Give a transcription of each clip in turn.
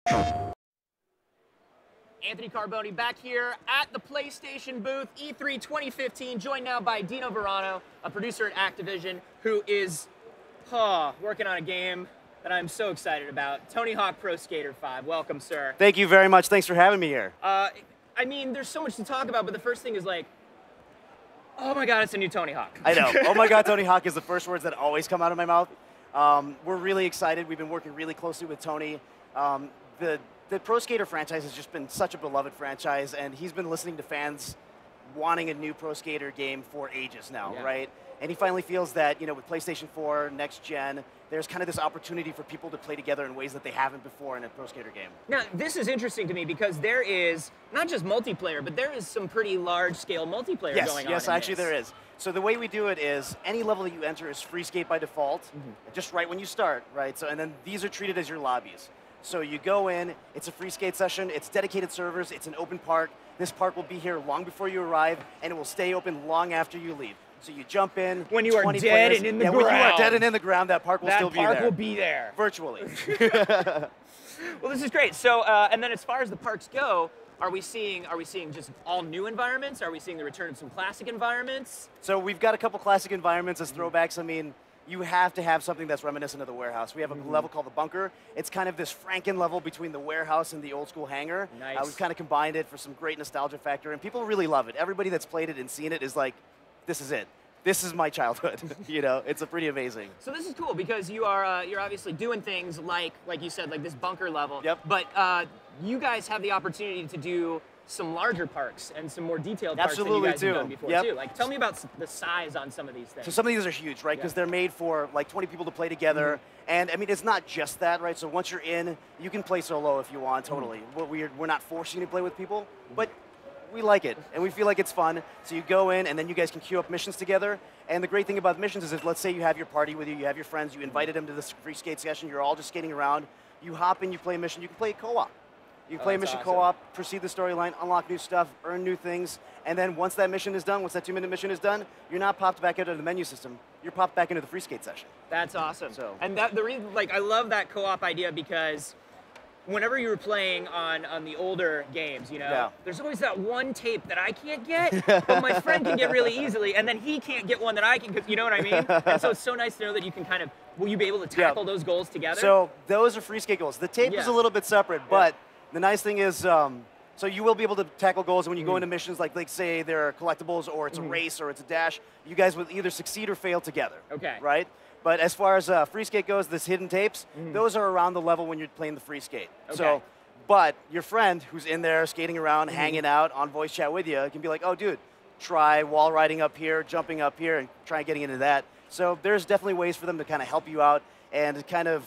Anthony Carboni back here at the PlayStation booth, E3 2015, joined now by Dino Verano, a producer at Activision, who is working on a game that I'm so excited about, Tony Hawk Pro Skater 5. Welcome, sir. Thank you very much. Thanks for having me here. I mean, there's so much to talk about, but the first thing is like, oh my God, it's a new Tony Hawk. I know. Oh my God, Tony Hawk is the first words that always come out of my mouth. We're really excited. We've been working really closely with Tony. The Pro Skater franchise has just been such a beloved franchise, and he's been listening to fans wanting a new Pro Skater game for ages now, right? And he finally feels that, you know, with PlayStation 4, next gen, there's kind of this opportunity for people to play together in ways that they haven't before in a Pro Skater game. Now, this is interesting to me because there is not just multiplayer, but there is some pretty large-scale multiplayer going on. Yes, actually there is. So the way we do it is any level that you enter is free skate by default, just right when you start, right? So, and then these are treated as your lobbies. So you go in, it's a free skate session, it's dedicated servers, it's an open park. This park will be here long before you arrive, and it will stay open long after you leave. So you jump in. When you are dead and in the ground. When you are dead and in the ground, that park will still be there. That park will be there. Virtually. Well, this is great. So, and then as far as the parks go, are we seeing just all new environments? Are we seeing the return of some classic environments? So we've got a couple classic environments as throwbacks. I mean, you have to have something that's reminiscent of the warehouse. We have a level called the bunker. It's kind of this Franken level between the warehouse and the old school hangar. Nice. We've kind of combined it for some great nostalgia factor, and people really love it. Everybody that's played it and seen it is like, this is it. This is my childhood. You know, it's pretty amazing. So this is cool because you are you're obviously doing things like you said, like this bunker level. Yep. But you guys have the opportunity to do some larger parks and some more detailed parks than you guys have done before too. Like, tell me about the size on some of these things. So some of these are huge, right? Because they're made for like 20 people to play together. And I mean, it's not just that, right? So once you're in, you can play solo if you want, totally. We're not forcing you to play with people, but we like it, and we feel like it's fun. So you go in, and then you guys can queue up missions together. And the great thing about missions is if, let's say you have your party with you, you have your friends, you invited them to this free skate session, you're all just skating around, you hop in, you play a mission, you can play co-op. You can play a mission co-op, proceed the storyline, unlock new stuff, earn new things, and then once that mission is done, once that 2-minute mission is done, you're not popped back into the menu system, you're popped back into the free skate session. That's awesome. So, and the reason, like, I love that co-op idea because whenever you were playing on the older games, you know, there's always that one tape that I can't get, but my friend can get really easily, and then he can't get one that I can, you know what I mean? And so it's so nice to know that you can kind of, will you be able to tackle those goals together? So those are free skate goals. The tape is a little bit separate, but the nice thing is, so you will be able to tackle goals when you go into missions, like say they're collectibles, or it's a race, or it's a dash. You guys will either succeed or fail together, right? But as far as free skate goes, this hidden tapes, those are around the level when you're playing the free skate. So, but your friend who's in there skating around, hanging out on voice chat with you can be like, oh, dude, try wall riding up here, jumping up here, and try getting into that. So there's definitely ways for them to kind of help you out and kind of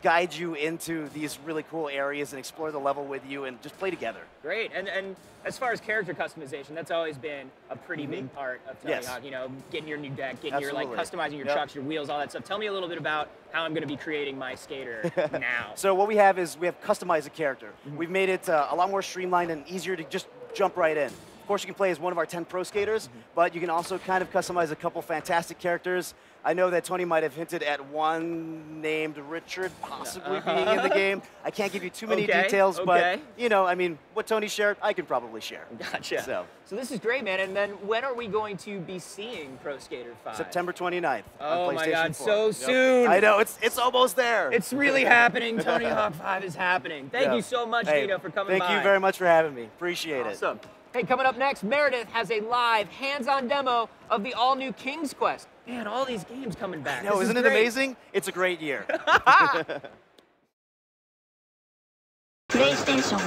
guide you into these really cool areas and explore the level with you and just play together. Great, and as far as character customization, that's always been a pretty big part of Tony Hawk, you know, getting your new deck, getting your, like, customizing your trucks, your wheels, all that stuff. Tell me a little bit about how I'm going to be creating my skater now. So what we have is we have customized a character. We've made it a lot more streamlined and easier to just jump right in. Of course, you can play as one of our 10 pro skaters, but you can also kind of customize a couple fantastic characters. I know that Tony might have hinted at one named Richard possibly being in the game. I can't give you too many details, but, you know, I mean, what Tony shared, I can probably share. Gotcha. So this is great, man. And then when are we going to be seeing Pro Skater 5? September 29th Oh on PlayStation my God, 4. so soon. I know, it's almost there. It's really happening. Tony Hawk 5 is happening. Thank you so much, Dino, for coming by. Thank you very much for having me. Appreciate it. Awesome. Hey, coming up next, Meredith has a live, hands-on demo of the all-new King's Quest. Man, all these games coming back. No, isn't it amazing? It's a great year. PlayStation